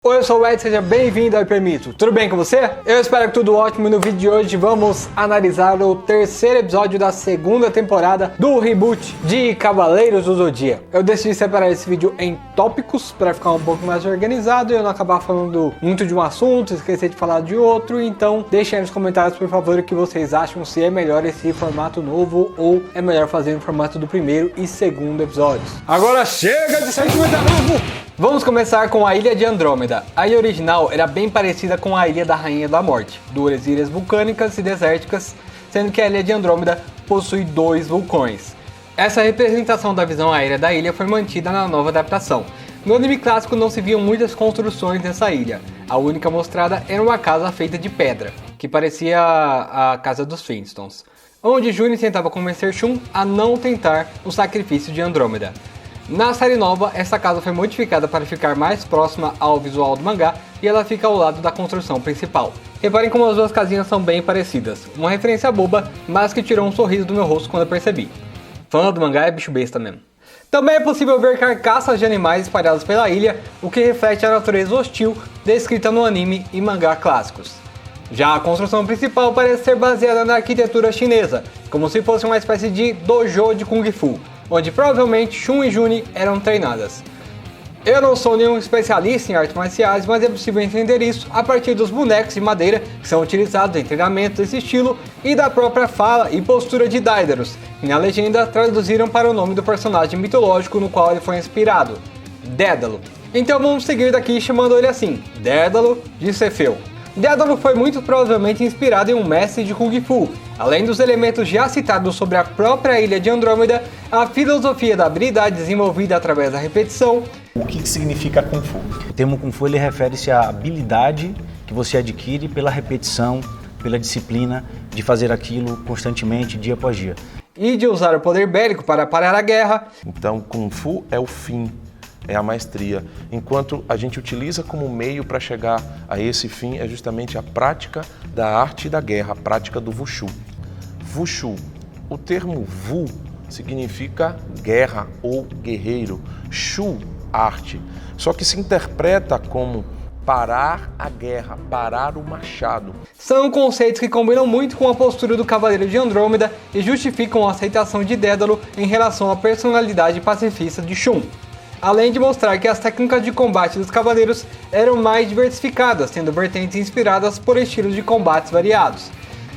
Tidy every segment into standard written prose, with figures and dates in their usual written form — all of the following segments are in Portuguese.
Oi, eu sou o Ed, seja bem-vindo ao Hipermito. Tudo bem com você? Eu espero que tudo ótimo e no vídeo de hoje vamos analisar o terceiro episódio da segunda temporada do reboot de Cavaleiros do Zodíaco. Eu decidi separar esse vídeo em tópicos para ficar um pouco mais organizado e eu não acabar falando muito de um assunto, esquecer de falar de outro, então deixem aí nos comentários, por favor, o que vocês acham, se é melhor esse formato novo ou é melhor fazer no formato do primeiro e segundo episódios. Agora chega de sentimento novo! Vamos começar com a Ilha de Andrômeda. A ilha original era bem parecida com a Ilha da Rainha da Morte, duas ilhas vulcânicas e desérticas, sendo que a Ilha de Andrômeda possui dois vulcões. Essa representação da visão aérea da ilha foi mantida na nova adaptação. No anime clássico não se viam muitas construções nessa ilha. A única mostrada era uma casa feita de pedra, que parecia a casa dos Flintstones, onde Juni tentava convencer Shun a não tentar o sacrifício de Andrômeda. Na série nova, essa casa foi modificada para ficar mais próxima ao visual do mangá e ela fica ao lado da construção principal. Reparem como as duas casinhas são bem parecidas, uma referência boba, mas que tirou um sorriso do meu rosto quando eu percebi. Fã do mangá é bicho besta mesmo. Também é possível ver carcaças de animais espalhadas pela ilha, o que reflete a natureza hostil descrita no anime e mangá clássicos. Já a construção principal parece ser baseada na arquitetura chinesa, como se fosse uma espécie de dojo de Kung Fu, onde provavelmente Shun e Juni eram treinadas. Eu não sou nenhum especialista em artes marciais, mas é possível entender isso a partir dos bonecos de madeira que são utilizados em treinamentos desse estilo e da própria fala e postura de Daedalus, que na legenda traduziram para o nome do personagem mitológico no qual ele foi inspirado, Dédalo. Então vamos seguir daqui chamando ele assim, Dédalo de Cefeu. Dédalo foi muito provavelmente inspirado em um mestre de Kung Fu. Além dos elementos já citados sobre a própria Ilha de Andrômeda, a filosofia da habilidade desenvolvida através da repetição. O que significa Kung Fu? O termo Kung Fu ele refere-se à habilidade que você adquire pela repetição, pela disciplina de fazer aquilo constantemente, dia após dia. E de usar o poder bélico para parar a guerra. Então, Kung Fu é o fim, é a maestria, enquanto a gente utiliza como meio para chegar a esse fim é justamente a prática da arte da guerra, a prática do Wushu. Wushu, o termo Wu significa guerra ou guerreiro, Shu, arte, só que se interpreta como parar a guerra, parar o machado. São conceitos que combinam muito com a postura do Cavaleiro de Andrômeda e justificam a aceitação de Dédalo em relação à personalidade pacifista de Shun. Além de mostrar que as técnicas de combate dos cavaleiros eram mais diversificadas, tendo vertentes inspiradas por estilos de combates variados.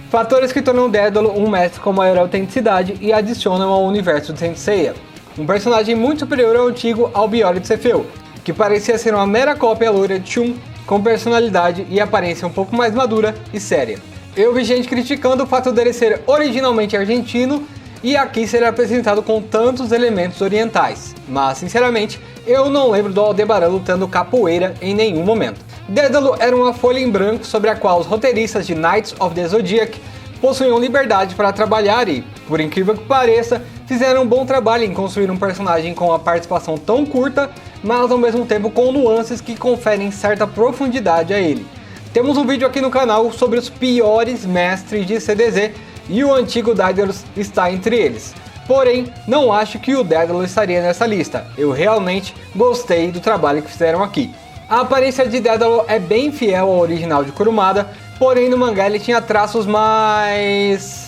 Fatores que tornam Dédalo um mestre com maior autenticidade e adicionam ao universo de Saint Seiya. Um personagem muito superior ao antigo Albiore de Cefeu, que parecia ser uma mera cópia loira de Shun, com personalidade e aparência um pouco mais madura e séria. Eu vi gente criticando o fato dele ser originalmente argentino e aqui ser apresentado com tantos elementos orientais, mas sinceramente eu não lembro do Aldebaran lutando capoeira em nenhum momento. Dédalo era uma folha em branco sobre a qual os roteiristas de Knights of the Zodiac possuíam liberdade para trabalhar e, por incrível que pareça, fizeram um bom trabalho em construir um personagem com uma participação tão curta, mas ao mesmo tempo com nuances que conferem certa profundidade a ele. Temos um vídeo aqui no canal sobre os piores mestres de CDZ e o antigo Daedalus está entre eles. Porém, não acho que o Dédalo estaria nessa lista. Eu realmente gostei do trabalho que fizeram aqui. A aparência de Dédalo é bem fiel ao original de Kurumada, porém no mangá ele tinha traços mais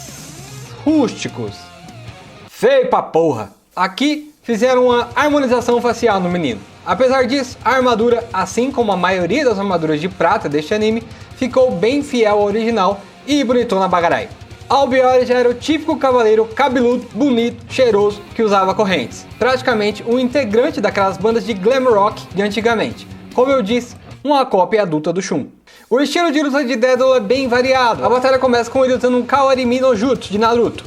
rústicos. Feio pra porra! Aqui fizeram uma harmonização facial no menino. Apesar disso, a armadura, assim como a maioria das armaduras de prata deste anime, ficou bem fiel ao original e bonitona bagarai. Albiore já era o típico cavaleiro cabeludo, bonito, cheiroso que usava correntes. Praticamente um integrante daquelas bandas de glam rock de antigamente. Como eu disse, uma cópia adulta do Shun. O estilo de luta de Dédalo é bem variado. A batalha começa com ele usando um Kawarimi no Jutsu de Naruto.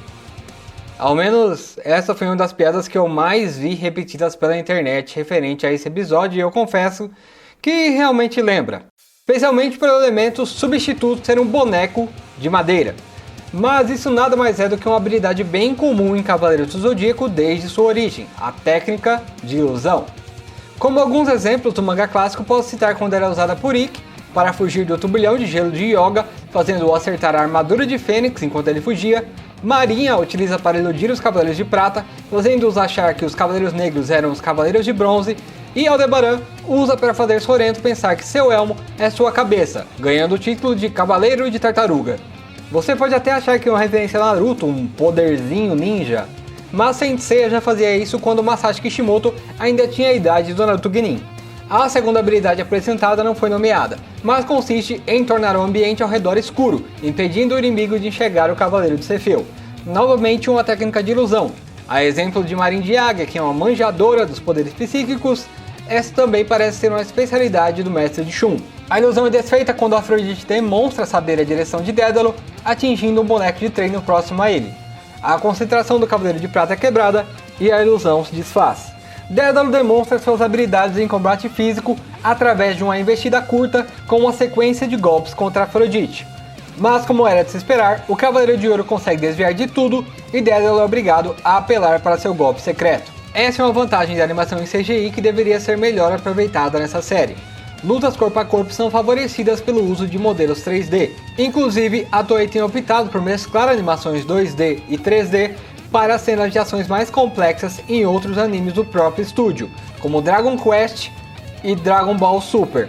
Ao menos essa foi uma das piadas que eu mais vi repetidas pela internet referente a esse episódio e eu confesso que realmente lembra. Especialmente pelo elemento substituto ser um boneco de madeira. Mas isso nada mais é do que uma habilidade bem comum em Cavaleiros do Zodíaco desde sua origem, a técnica de ilusão. Como alguns exemplos do mangá clássico, posso citar quando era usada por Ikki para fugir do turbilhão de gelo de Yoga, fazendo-o acertar a armadura de Fênix enquanto ele fugia. Marinha utiliza para iludir os Cavaleiros de Prata, fazendo-os achar que os Cavaleiros Negros eram os Cavaleiros de Bronze. e Aldebaran usa para fazer Sorrento pensar que seu elmo é sua cabeça, ganhando o título de Cavaleiro de Tartaruga. Você pode até achar que é uma referência a Naruto, um poderzinho ninja, mas Saint Seiya já fazia isso quando Masashi Kishimoto ainda tinha a idade do Naruto Genin. A segunda habilidade apresentada não foi nomeada, mas consiste em tornar o ambiente ao redor escuro, impedindo o inimigo de enxergar o Cavaleiro de Cefeu. Novamente uma técnica de ilusão. A exemplo de Marin de Águia, que é uma manjadora dos poderes psíquicos, essa também parece ser uma especialidade do Mestre de Shun. A ilusão é desfeita quando Afrodite demonstra saber a direção de Dédalo, atingindo um boneco de treino próximo a ele. A concentração do Cavaleiro de Prata é quebrada e a ilusão se desfaz. Dédalo demonstra suas habilidades em combate físico através de uma investida curta com uma sequência de golpes contra Afrodite. Mas como era de se esperar, o Cavaleiro de Ouro consegue desviar de tudo e Dédalo é obrigado a apelar para seu golpe secreto. Essa é uma vantagem da animação em CGI que deveria ser melhor aproveitada nessa série. Lutas corpo a corpo são favorecidas pelo uso de modelos 3D. Inclusive, a Toei tem optado por mesclar animações 2D e 3D para cenas de ações mais complexas em outros animes do próprio estúdio, como Dragon Quest e Dragon Ball Super.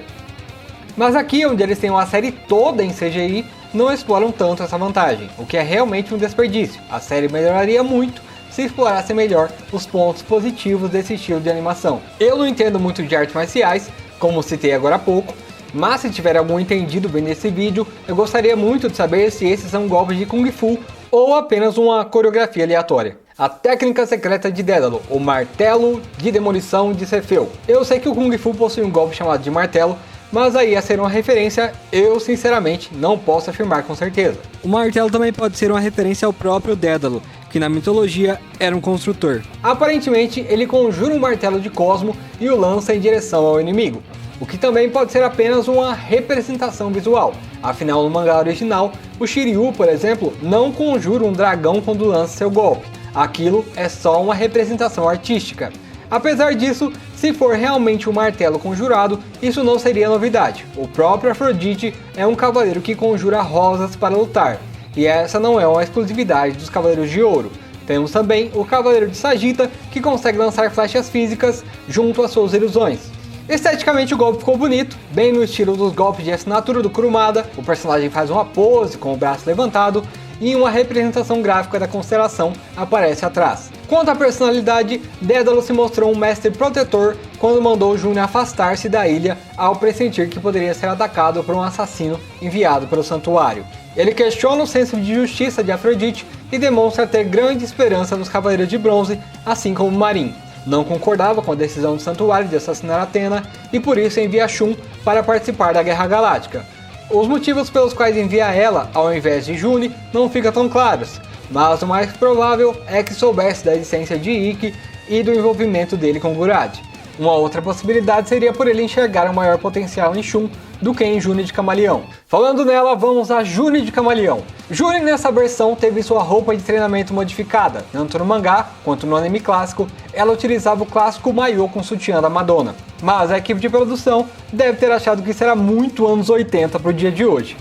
Mas aqui, onde eles têm uma série toda em CGI, não exploram tanto essa vantagem, o que é realmente um desperdício. A série melhoraria muito se explorasse melhor os pontos positivos desse estilo de animação. Eu não entendo muito de artes marciais, como citei agora há pouco, mas se tiver algum entendido bem nesse vídeo, eu gostaria muito de saber se esses são golpes de Kung Fu ou apenas uma coreografia aleatória. A técnica secreta de Dédalo, o martelo de demolição de Cefeu. Eu sei que o Kung Fu possui um golpe chamado de martelo, mas aí a ser uma referência, eu sinceramente não posso afirmar com certeza. O martelo também pode ser uma referência ao próprio Dédalo, que na mitologia era um construtor. Aparentemente, ele conjura um martelo de Cosmo e o lança em direção ao inimigo, o que também pode ser apenas uma representação visual. Afinal, no mangá original, o Shiryu, por exemplo, não conjura um dragão quando lança seu golpe. Aquilo é só uma representação artística. Apesar disso, se for realmente um martelo conjurado, isso não seria novidade. O próprio Afrodite é um cavaleiro que conjura rosas para lutar, e essa não é uma exclusividade dos Cavaleiros de Ouro. Temos também o Cavaleiro de Sagitta, que consegue lançar flechas físicas junto às suas ilusões. Esteticamente o golpe ficou bonito, bem no estilo dos golpes de assinatura do Kurumada. O personagem faz uma pose com o braço levantado e uma representação gráfica da constelação aparece atrás. Quanto à personalidade, Dédalo se mostrou um mestre protetor quando mandou Júnior afastar-se da ilha ao pressentir que poderia ser atacado por um assassino enviado pelo santuário. Ele questiona o senso de justiça de Afrodite e demonstra ter grande esperança nos Cavaleiros de Bronze, assim como Marin. Não concordava com a decisão do santuário de assassinar Athena e por isso envia Shun para participar da Guerra Galáctica. Os motivos pelos quais envia ela ao invés de June não ficam tão claros, mas o mais provável é que soubesse da existência de Ikki e do envolvimento dele com Gurad. Uma outra possibilidade seria por ele enxergar um maior potencial em Shun do que em June de Camaleão. Falando nela, vamos a June de Camaleão. June nessa versão teve sua roupa de treinamento modificada, tanto no mangá quanto no anime clássico, ela utilizava o clássico maiô com sutiã da Madonna. Mas a equipe de produção deve ter achado que isso era muito anos 80 pro dia de hoje.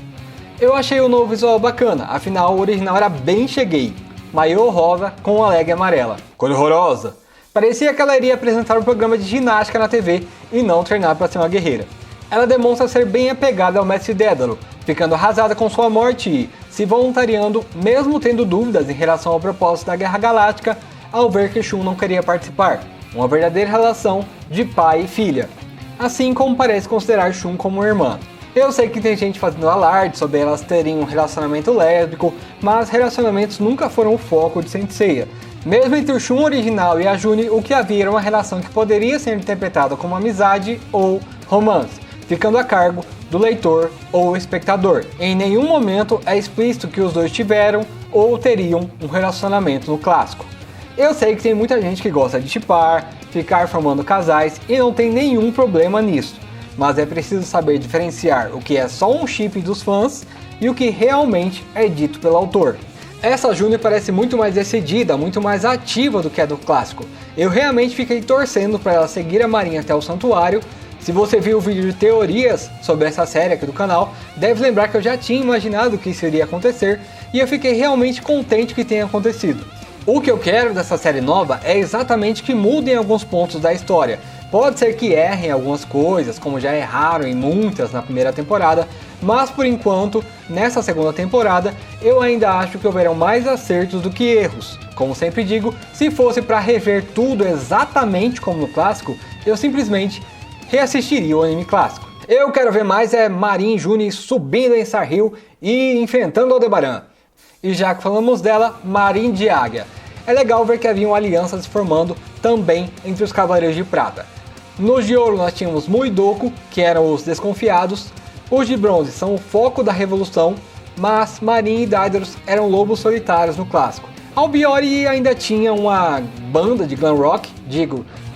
Eu achei o novo visual bacana, afinal o original era bem cheguei, maiô rosa com uma leg amarela. Cor horrorosa. Parecia que ela iria apresentar um programa de ginástica na TV e não treinar para ser uma guerreira. Ela demonstra ser bem apegada ao mestre Dédalo, ficando arrasada com sua morte e se voluntariando, mesmo tendo dúvidas em relação ao propósito da Guerra Galáctica, ao ver que Shun não queria participar. Uma verdadeira relação de pai e filha, assim como parece considerar Shun como irmã. Eu sei que tem gente fazendo alarde sobre elas terem um relacionamento lésbico, mas relacionamentos nunca foram o foco de Saint Seiya. Mesmo entre o Shun original e a June, o que havia era uma relação que poderia ser interpretada como amizade ou romance, ficando a cargo do leitor ou espectador. Em nenhum momento é explícito que os dois tiveram ou teriam um relacionamento no clássico. Eu sei que tem muita gente que gosta de shippar, ficar formando casais e não tem nenhum problema nisso, mas é preciso saber diferenciar o que é só um chip dos fãs e o que realmente é dito pelo autor. Essa June parece muito mais decidida, muito mais ativa do que a do clássico. Eu realmente fiquei torcendo para ela seguir a Marinha até o santuário. Se você viu o vídeo de teorias sobre essa série aqui do canal, deve lembrar que eu já tinha imaginado que isso iria acontecer e eu fiquei realmente contente que tenha acontecido. O que eu quero dessa série nova é exatamente que mudem alguns pontos da história. Pode ser que errem algumas coisas, como já erraram em muitas na primeira temporada, mas por enquanto, nessa segunda temporada, eu ainda acho que houverão mais acertos do que erros. Como sempre digo, se fosse para rever tudo exatamente como no clássico, eu simplesmente reassistiria o anime clássico. Eu quero ver mais Marin June subindo em Star Hill e enfrentando Aldebaran. E já que falamos dela, Marin de Águia. É legal ver que haviam alianças se formando também entre os Cavaleiros de Prata. Nos de ouro nós tínhamos Muidoku, que eram os desconfiados. Os de bronze são o foco da revolução, mas Marin e Daedalus eram lobos solitários no clássico. Albiori ainda tinha uma banda de glam rock,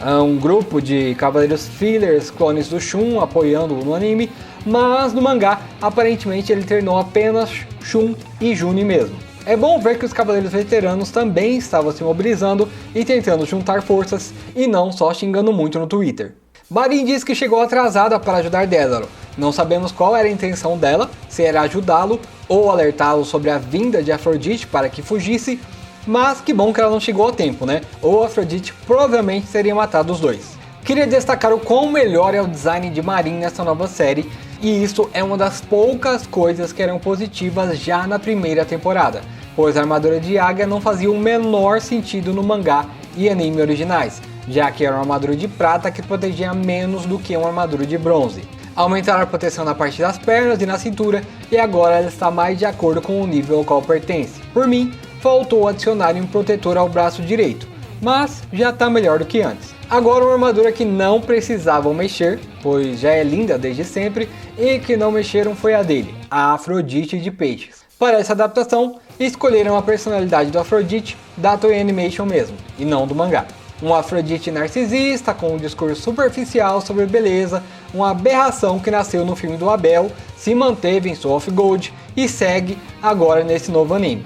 um grupo de cavaleiros fillers, clones do Shun, apoiando-o no anime, mas no mangá, aparentemente ele treinou apenas Shun e June mesmo. É bom ver que os cavaleiros veteranos também estavam se mobilizando e tentando juntar forças, e não só xingando muito no Twitter. Marin diz que chegou atrasada para ajudar Dédalo. Não sabemos qual era a intenção dela, se era ajudá-lo ou alertá-lo sobre a vinda de Afrodite para que fugisse, mas que bom que ela não chegou a tempo, né? Ou Afrodite provavelmente teria matado os dois. Queria destacar o quão melhor é o design de Marin nessa nova série, e isso é uma das poucas coisas que eram positivas já na primeira temporada, pois a armadura de águia não fazia o menor sentido no mangá e anime originais, já que era uma armadura de prata que protegia menos do que uma armadura de bronze. Aumentaram a proteção na parte das pernas e na cintura, e agora ela está mais de acordo com o nível ao qual pertence. Por mim, faltou adicionar um protetor ao braço direito, mas já está melhor do que antes. Agora uma armadura que não precisavam mexer, pois já é linda desde sempre, e que não mexeram foi a dele, a Afrodite de Peixes. Para essa adaptação, escolheram a personalidade do Afrodite da Toei Animation mesmo, e não do mangá. Um Afrodite narcisista, com um discurso superficial sobre beleza, uma aberração que nasceu no filme do Abel, se manteve em Soul of Gold e segue agora nesse novo anime.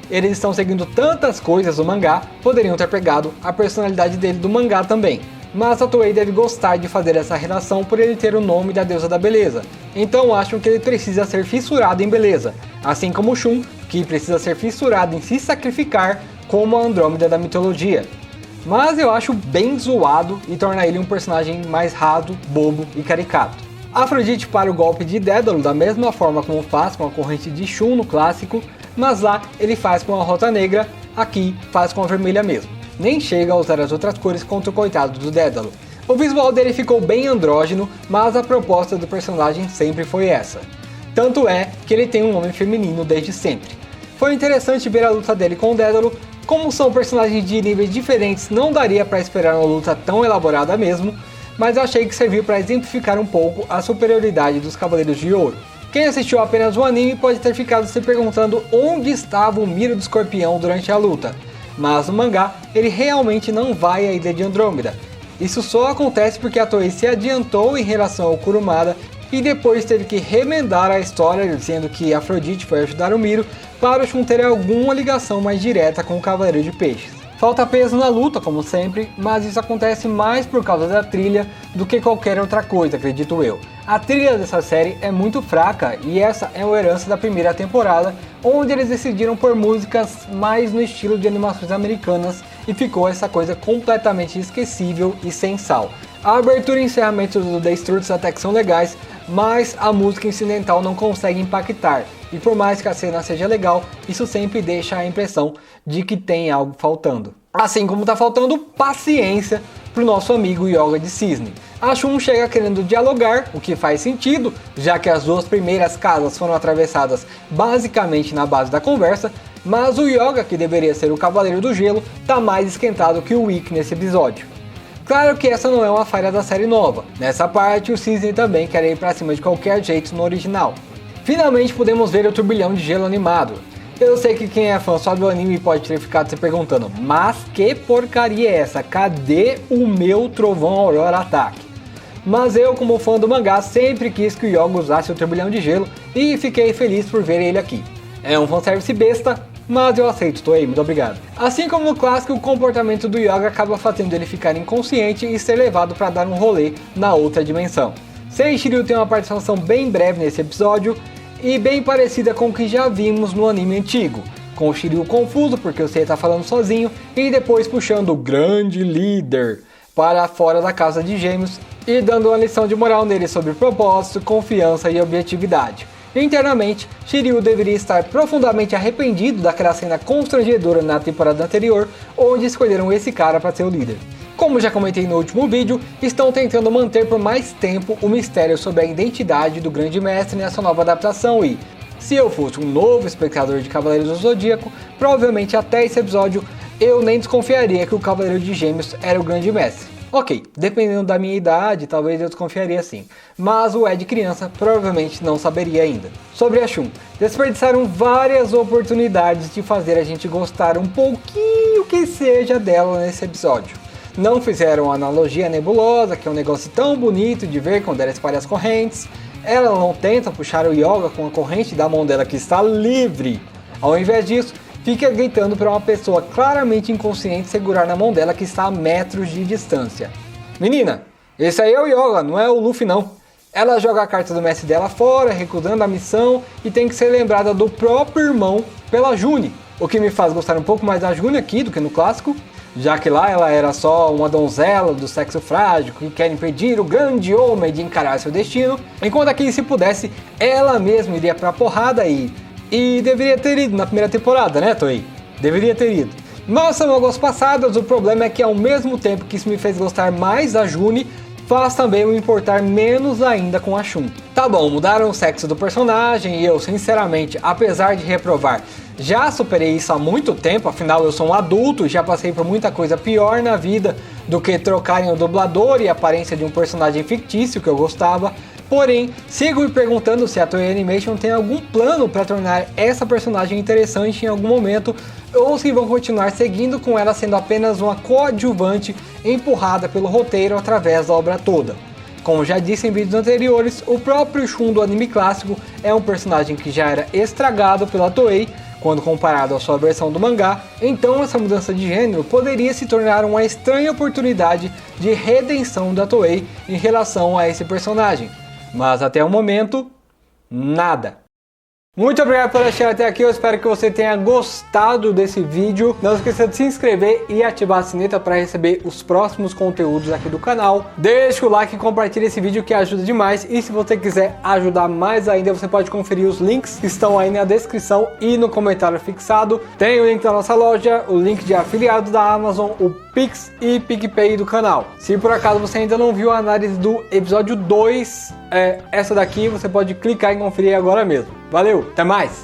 Eles estão seguindo tantas coisas do mangá, poderiam ter pegado a personalidade dele do mangá também. Mas a Toei deve gostar de fazer essa relação por ele ter o nome da deusa da beleza. Então acham que ele precisa ser fissurado em beleza, assim como o Shun, que precisa ser fissurado em se sacrificar como a Andrômeda da mitologia. Mas eu acho bem zoado e torna ele um personagem mais raso, bobo e caricato. Afrodite para o golpe de Dédalo da mesma forma como faz com a corrente de Shun no clássico, mas lá ele faz com a rota negra, aqui faz com a vermelha mesmo. Nem chega a usar as outras cores contra o coitado do Dédalo. O visual dele ficou bem andrógeno, mas a proposta do personagem sempre foi essa. Tanto é que ele tem um nome feminino desde sempre. Foi interessante ver a luta dele com o Dédalo. Como são personagens de níveis diferentes, não daria para esperar uma luta tão elaborada mesmo, mas eu achei que serviu para exemplificar um pouco a superioridade dos Cavaleiros de Ouro. Quem assistiu apenas o anime pode ter ficado se perguntando onde estava o Miro do Escorpião durante a luta, mas no mangá ele realmente não vai à Ilha de Andrômeda. Isso só acontece porque a Toei se adiantou em relação ao Kurumada e depois teve que remendar a história dizendo que Afrodite foi ajudar o Miro para o Shun ter alguma ligação mais direta com o Cavaleiro de Peixes. Falta peso na luta, como sempre, mas isso acontece mais por causa da trilha do que qualquer outra coisa, acredito eu. A trilha dessa série é muito fraca e essa é uma herança da primeira temporada, onde eles decidiram pôr músicas mais no estilo de animações americanas e ficou essa coisa completamente esquecível e sem sal. A abertura e encerramento do The Struts até que são legais, mas a música incidental não consegue impactar. E por mais que a cena seja legal, isso sempre deixa a impressão de que tem algo faltando. Assim como tá faltando paciência pro nosso amigo Yoga de Cisne. A Shun chega querendo dialogar, o que faz sentido, já que as duas primeiras casas foram atravessadas basicamente na base da conversa, mas o Yoga, que deveria ser o Cavaleiro do Gelo, tá mais esquentado que o Ikki nesse episódio. Claro que essa não é uma falha da série nova, nessa parte o Cisne também quer ir pra cima de qualquer jeito no original. Finalmente podemos ver o turbilhão de gelo animado. Eu sei que quem é fã só do anime pode ter ficado se perguntando, mas que porcaria é essa? Cadê o meu Trovão Aurora Ataque? Mas eu, como fã do mangá, sempre quis que o Yoga usasse o turbilhão de gelo e fiquei feliz por ver ele aqui. É um fanservice besta, mas eu aceito, Toei, muito obrigado. Assim como no clássico, o comportamento do Yoga acaba fazendo ele ficar inconsciente e ser levado para dar um rolê na outra dimensão. Seiichiryu tem uma participação bem breve nesse episódio, e bem parecida com o que já vimos no anime antigo. com o Shiryu confuso porque o Seiya tá falando sozinho e depois puxando o grande líder para fora da casa de gêmeos e dando uma lição de moral nele sobre propósito, confiança e objetividade. Internamente, Shiryu deveria estar profundamente arrependido daquela cena constrangedora na temporada anterior, onde escolheram esse cara para ser o líder. Como já comentei no último vídeo, estão tentando manter por mais tempo o mistério sobre a identidade do Grande Mestre nessa nova adaptação e, se eu fosse um novo espectador de Cavaleiros do Zodíaco, provavelmente até esse episódio eu nem desconfiaria que o Cavaleiro de Gêmeos era o Grande Mestre. Ok, dependendo da minha idade, talvez eu desconfiaria sim, mas o Ed criança provavelmente não saberia ainda. Sobre a Shun, desperdiçaram várias oportunidades de fazer a gente gostar um pouquinho que seja dela nesse episódio. Não fizeram analogia nebulosa, que é um negócio tão bonito de ver quando ela espalha as correntes. Ela não tenta puxar o Yoga com a corrente da mão dela que está livre. Ao invés disso, fica gritando para uma pessoa claramente inconsciente segurar na mão dela que está a metros de distância. Menina, esse aí é o Yoga, não é o Luffy não. Ela joga a carta do mestre dela fora, recusando a missão e tem que ser lembrada do próprio irmão pela June. O que me faz gostar um pouco mais da June aqui do que no clássico, já que lá ela era só uma donzela do sexo frágil que quer impedir o grande homem de encarar seu destino, enquanto aqui, se pudesse, ela mesma iria pra porrada e deveria ter ido na primeira temporada, né, Toei? Deveria ter ido. Mas são águas passadas, o problema é que ao mesmo tempo que isso me fez gostar mais da June, faz também me importar menos ainda com a Shun. Tá bom, mudaram o sexo do personagem e eu, sinceramente, apesar de reprovar, já superei isso há muito tempo, afinal eu sou um adulto e já passei por muita coisa pior na vida do que trocarem o dublador e a aparência de um personagem fictício que eu gostava. Porém, sigo me perguntando se a Toei Animation tem algum plano para tornar essa personagem interessante em algum momento, ou se vão continuar seguindo com ela sendo apenas uma coadjuvante empurrada pelo roteiro através da obra toda. Como já disse em vídeos anteriores, o próprio Shun do anime clássico é um personagem que já era estragado pela Toei quando comparado à sua versão do mangá, então essa mudança de gênero poderia se tornar uma estranha oportunidade de redenção da Toei em relação a esse personagem. Mas até o momento, nada. Muito obrigado por assistir até aqui, eu espero que você tenha gostado desse vídeo. Não esqueça de se inscrever e ativar a sineta para receber os próximos conteúdos aqui do canal. Deixa o like e compartilha esse vídeo que ajuda demais. E se você quiser ajudar mais ainda, você pode conferir os links que estão aí na descrição e no comentário fixado. Tem o link da nossa loja, o link de afiliados da Amazon, o Pix e PicPay do canal. Se por acaso você ainda não viu a análise do episódio 2, essa daqui você pode clicar e conferir agora mesmo. Valeu, até mais!